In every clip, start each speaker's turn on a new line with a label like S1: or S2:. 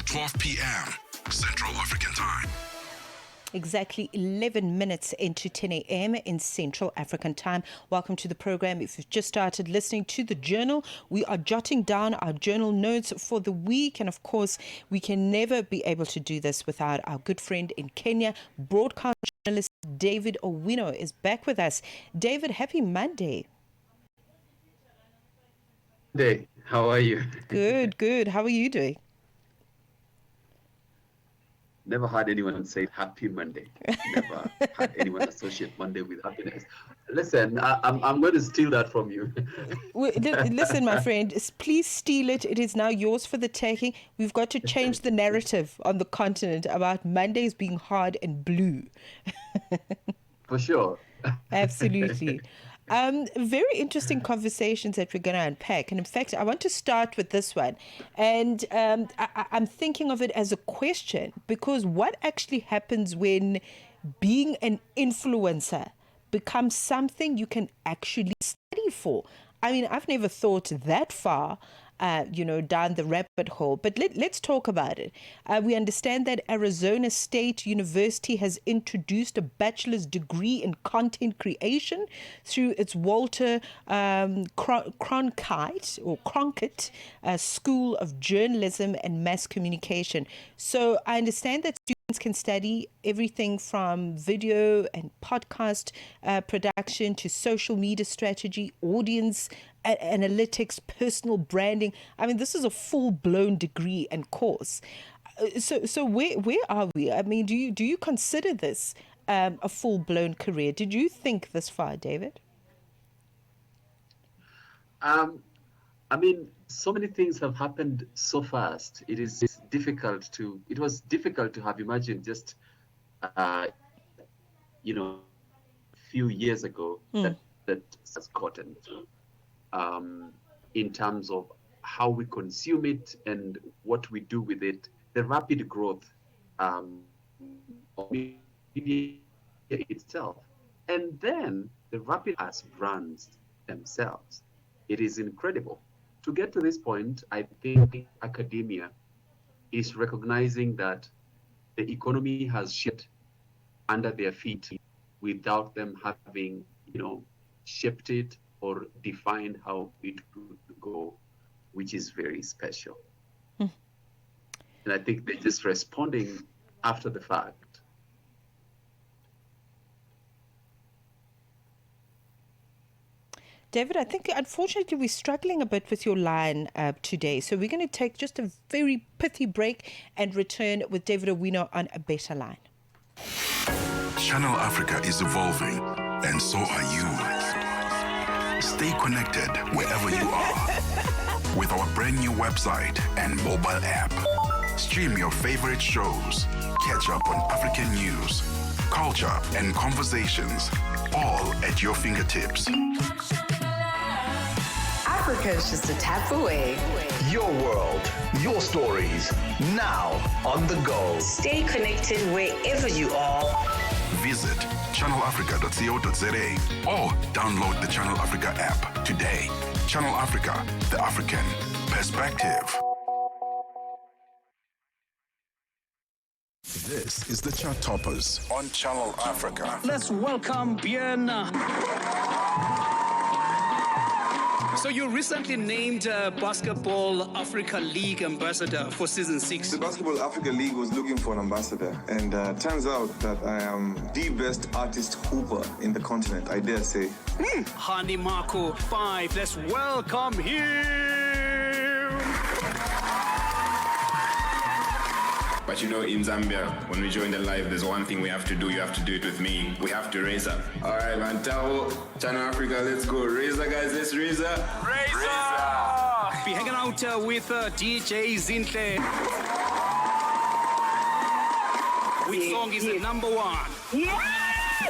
S1: until 12 p.m. Central African Time.
S2: Exactly 11 minutes into 10 a.m. in Central African Time. Welcome to the program. If you've just started listening to the journal, we are jotting down our journal notes for the week. And of course, we can never be able to do this without our good friend in Kenya, broadcast journalist David Owino is back with us. David, happy Monday.
S3: Day, how are you?
S2: Good. How are you doing?
S3: Never had anyone say happy Monday. Never had anyone associate Monday with happiness. Listen, I'm going to steal that from you.
S2: Listen, my friend, please steal it. It is now yours for the taking. We've got to change the narrative on the continent about Mondays being hard and blue.
S3: For sure.
S2: Absolutely. Very interesting conversations that we're going to unpack. And in fact, I want to start with this one. And I'm thinking of it as a question, because what actually happens when being an influencer becomes something you can actually study for? I mean, I've never thought that far, down the rabbit hole. But let's talk about it. We understand that Arizona State University has introduced a bachelor's degree in content creation through its Walter Cronkite School of Journalism and Mass Communication. So I understand that students can study everything from video and podcast production to social media strategy, audience analytics, personal branding. I mean, this is a full-blown degree and course. So where are we? I mean, do you consider this a full-blown career? Did you think this far, David?
S3: I mean, so many things have happened so fast. It was difficult to have imagined just, a few years ago that has gotten in terms of how we consume it and what we do with it, the rapid growth of media itself, and then the rapid as brands themselves. It is incredible. To get to this point, I think academia is recognizing that the economy has shifted under their feet without them having, shaped it or defined how it could go, which is very special. And I think they're just responding after the fact.
S2: David, I think unfortunately we're struggling a bit with your line today. So we're going to take just a very pithy break and return with David Owino on a better line.
S1: Channel Africa is evolving, and so are you. Stay connected wherever you are with our brand new website and mobile app. Stream your favorite shows, catch up on African news, culture, and conversations, all at your fingertips.
S4: Africa is just a tap away.
S5: Your world, your stories, now on the go.
S4: Stay connected wherever you are.
S1: Visit channelafrica.co.za or download the Channel Africa app today. Channel Africa, the African perspective. This is the Chart Toppers on Channel Africa.
S6: Let's welcome Bien. So you recently named Basketball Africa League ambassador for season 6.
S7: The Basketball Africa League was looking for an ambassador, and turns out that I am the best artist hooper in the continent, I dare say.
S6: Hani Marco 5, let's welcome him.
S8: But in Zambia, when we join the live, there's one thing we have to do. You have to do it with me. We have to raise up. All right, man. Tao, Channel Africa, let's go. Raise up, guys. Let's raise up.
S6: Raise up. Be hanging out with DJ Zinhle. Which song is the number one?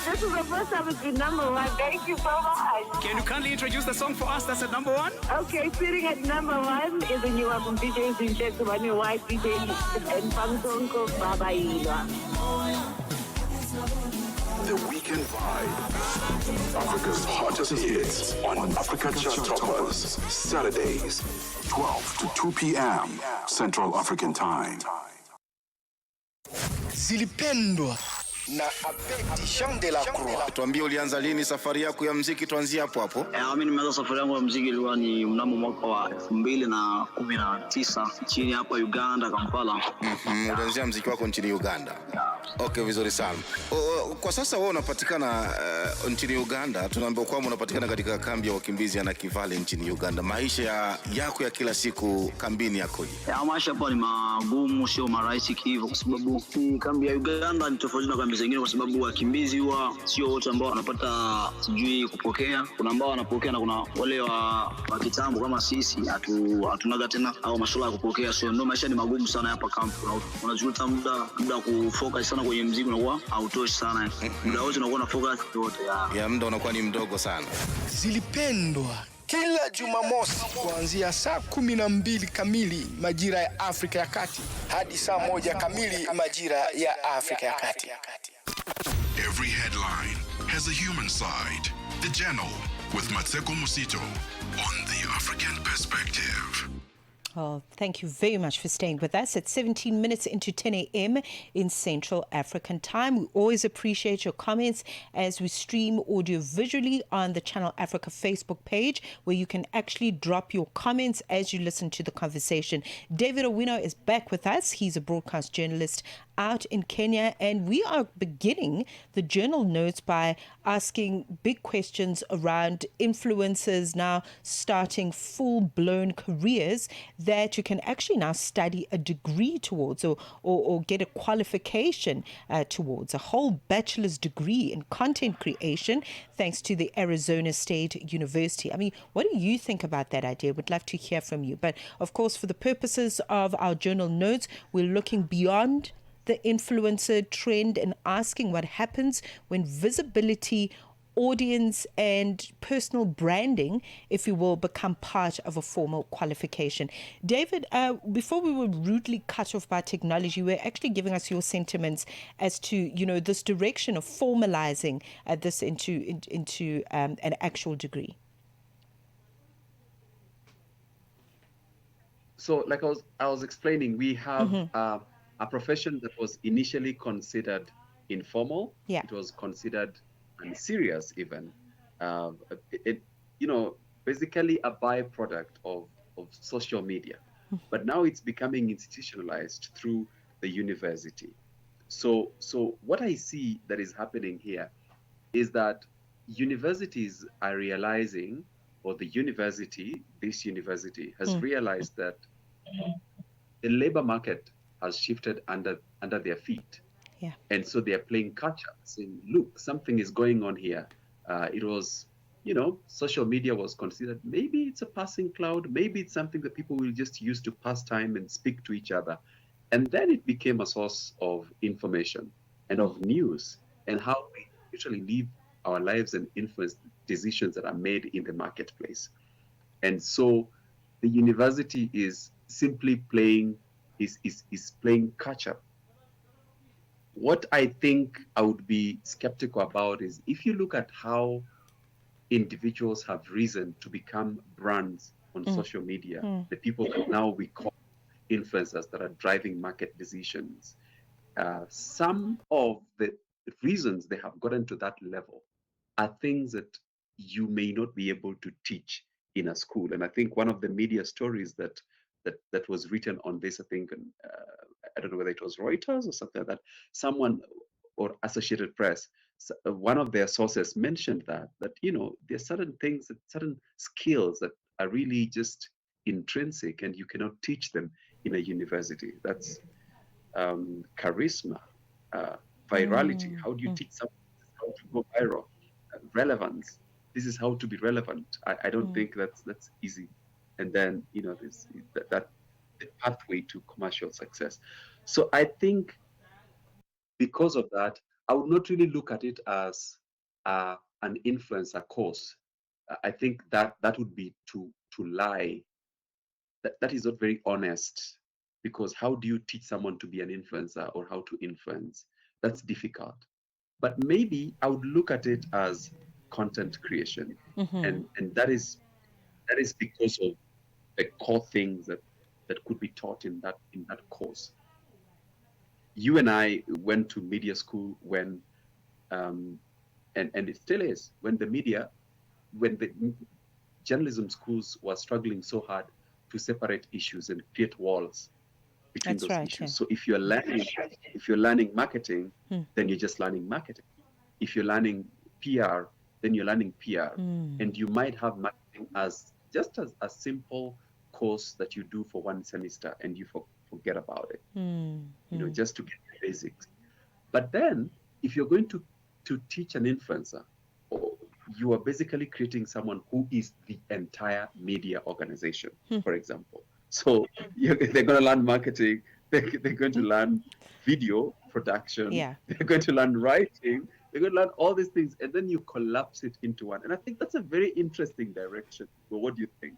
S9: This is the first time it's been number one. Thank you so much.
S6: Can you kindly introduce the song for us that's at number one?
S9: Okay, sitting at number one is a new one from DJ Zinhle, to my new wife, DJ and Pamsonko Baba Ilwa.
S1: The Weekend Vibe. Africa's hottest hits on Africa Chart Toppers. Saturdays, 12 to 2 p.m. Central African Time.
S10: Zilipendwa na Abedi Jean de la Croix.
S11: Tuambie ulianza lini safari yako ya muziki, tuanzie hapo hapo.
S12: Mimi nimeanza safari yangu ya muziki ilikuwa ni mnamo mwaka wa 2019 nchini hapa Uganda, Kampala.
S11: Ulianzia muziki wako nchini Uganda. Okay, vizuri sana. Kwa sasa wewe unapatikana nchini Uganda. Tunaambiwa kwamba unapatikana katika kambi ya wakimbizi ya Nakivale nchini Uganda. Maisha yako ya kila siku kambini yakoje?
S12: Maisha hapa ni magumu, sio marahisi hivyo, kwa sababu kambi ya Uganda ni tofauti na kambi zingine, kwa sababu wakimbizi huwa sio wote ambao wanapata sijui kupokea. Kuna ambao wanapokea na kuna wale wa kitambo kama sisi hatunaga tena au masuala ya kupokea. So ndio maisha ni magumu sana hapa kambi. Unajuta muda kufocus sana kwenye muziki unakuwa hautoshi sana. Muda wote unakuwa na focus yote
S11: ya muda unakuwa ni mdogo sana.
S10: Zilipendwa kila Jumamosi kuanzia saa 12 kamili majira ya Afrika ya Kati hadi saa 1 kamili majira ya Afrika ya Kati.
S1: Every headline has a human side. The Journal with Mmatsheko Mosito on the African Perspective.
S2: Oh, thank you very much for staying with us at 17 minutes into 10 a.m. in Central African Time. We always appreciate your comments as we stream audio visually on the Channel Africa Facebook page, where you can actually drop your comments as you listen to the conversation. David Owino is back with us. He's a broadcast journalist out in Kenya, and we are beginning the journal notes by asking big questions around influencers now starting full-blown careers that you can actually now study a degree towards or get a qualification towards, a whole bachelor's degree in content creation thanks to the Arizona State University. I mean, what do you think about that idea? We'd love to hear from you. But of course, for the purposes of our journal notes, we're looking beyond the influencer trend and asking what happens when visibility, audience and personal branding, if you will, become part of a formal qualification. David, before we were rudely cut off by technology, you were actually giving us your sentiments as to, you know, this direction of formalizing this into an actual degree.
S3: So, like I was explaining, we have a profession that was initially considered informal.
S2: Yeah.
S3: It was considered unserious even. Basically a byproduct of social media. But now it's becoming institutionalized through the university. So what I see that is happening here is that universities are realizing, or this university has realized that the labor market has shifted under their feet.
S2: Yeah.
S3: And so they are playing catch up, saying, look, something is going on here. It was, social media was considered, maybe it's a passing cloud, maybe it's something that people will just use to pass time and speak to each other. And then it became a source of information and of news and how we usually live our lives and influence decisions that are made in the marketplace. And so the university is simply playing catch up. What I think I would be skeptical about is if you look at how individuals have risen to become brands on social media, the people that now we call influencers that are driving market decisions, some of the reasons they have gotten to that level are things that you may not be able to teach in a school. And I think one of the media stories that was written on this, I think, I don't know whether it was Reuters or something like that, someone or Associated Press, one of their sources mentioned that there are certain things, certain skills that are really just intrinsic and you cannot teach them in a university. That's charisma, virality. How do you teach someone how to go viral? Relevance. This is how to be relevant. I don't think that's easy. And then that the pathway to commercial success. So I think because of that, I would not really look at it as an influencer course. I think that would be to lie. That is not very honest, because how do you teach someone to be an influencer or how to influence? That's difficult. But maybe I would look at it as content creation, and that is because of the core things that could be taught in that course. You and I went to media school when, um, and it still is, when the journalism schools were struggling so hard to separate issues and create walls between
S2: That's
S3: those
S2: right.
S3: issues.
S2: Yeah.
S3: So if you're learning marketing, then you're just learning marketing. If you're learning PR, then you're learning PR. And you might have marketing as just as a simple course that you do for one semester and you forget about it, just to get the basics. But then if you're going to teach an influencer, or you are basically creating someone who is the entire media organization, for example. So they're going to learn marketing, they're going to learn video production,
S2: Yeah.
S3: they're going to learn writing, they're going to learn all these things, and then you collapse it into one. And I think that's a very interesting direction. Well, what do you think?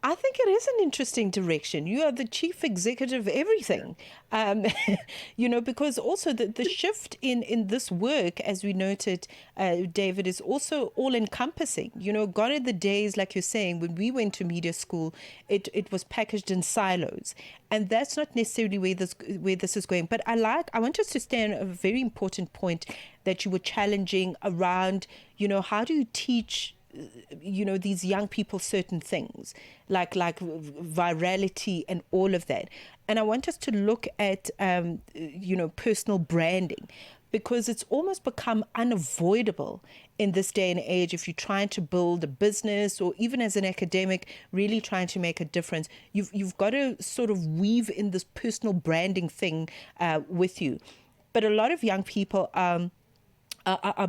S2: I think it is an interesting direction. You are the chief executive of everything, because also the shift in this work, as we noted, David, is also all encompassing. Gone are the days, like you're saying, when we went to media school, it was packaged in silos, and that's not necessarily where this is going. But I want us to stay on a very important point that you were challenging around. How do you teach these young people certain things like virality and all of that? And I want us to look at personal branding, because it's almost become unavoidable in this day and age. If you're trying to build a business, or even as an academic really trying to make a difference, you've got to sort of weave in this personal branding thing with you. But a lot of young people are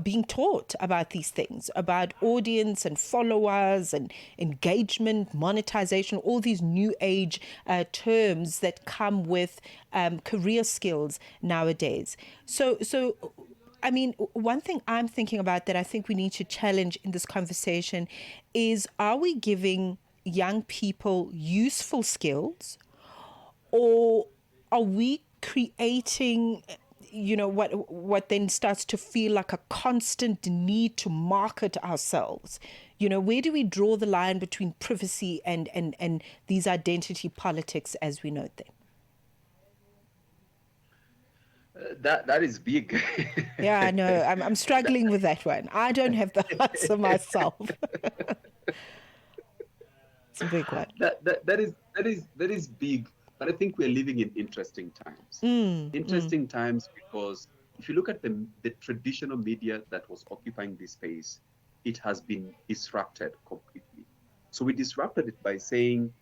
S2: being taught about these things, about audience and followers and engagement, monetization, all these new age terms that come with career skills nowadays. So, I mean, one thing I'm thinking about that I think we need to challenge in this conversation is, are we giving young people useful skills, or are we creating what then starts to feel like a constant need to market ourselves? Where do we draw the line between privacy and these identity politics as we know them?
S3: That is big.
S2: Yeah, I know. I'm struggling with that one. I don't have the answer myself. It's a big one.
S3: That is big, but I think we're living in interesting times. Interesting times, because if you look at the traditional media that was occupying this space, it has been disrupted completely. So we disrupted it by saying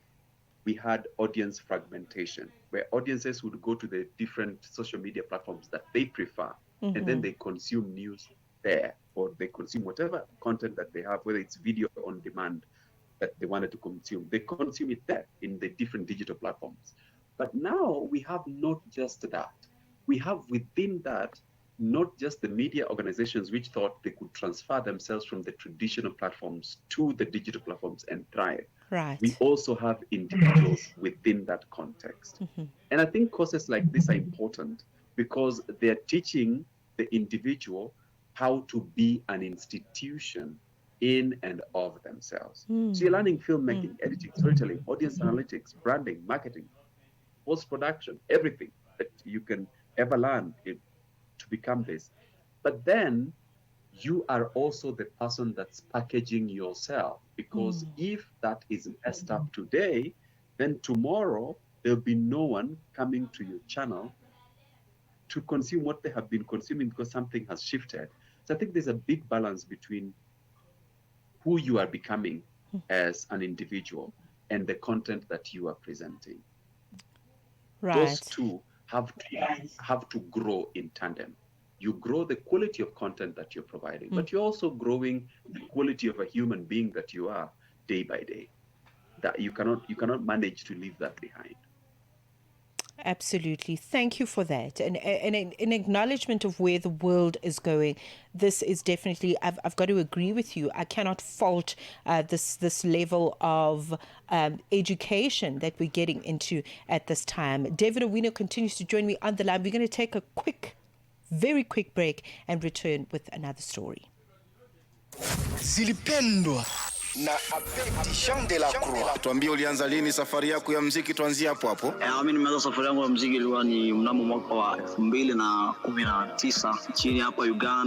S3: we had audience fragmentation, where audiences would go to the different social media platforms that they prefer, and then they consume news there, or they consume whatever content that they have, whether it's video on demand that they wanted to consume. They consume it there in the different digital platforms. But now we have not just that. We have within that not just the media organizations which thought they could transfer themselves from the traditional platforms to the digital platforms and thrive.
S2: Right.
S3: We also have individuals within that context. And I think courses like this are important because they're teaching the individual how to be an institution in and of themselves. So you're learning filmmaking, editing, storytelling, audience analytics, branding, marketing, post-production, everything that you can ever learn to become this. But then you are also the person that's packaging yourself, because if that is messed up today, then tomorrow there'll be no one coming to your channel to consume what they have been consuming because something has shifted. So I think there's a big balance between who you are becoming as an individual and the content that you are presenting.
S2: Right.
S3: Those two have to grow in tandem. You grow the quality of content that you're providing, but you're also growing the quality of a human being that you are day by day. That you cannot manage to leave that behind.
S2: Absolutely. Thank you for that. And an acknowledgement of where the world is going. This is definitely, I've got to agree with you. I cannot fault this level of education that we're getting into at this time. David Owino continues to join me on the line. We're going to take a quick very quick break and return with another story.
S10: Zilipendwa na Abedi Jean de la Croix.
S11: Tuambie ulianza lini safari yako ya muziki, tuanzie hapo hapo.
S12: Mimi nimeanza safari yangu ya muziki ilikuwa ni mnamo mwaka wa 2019 nchini hapa Uganda.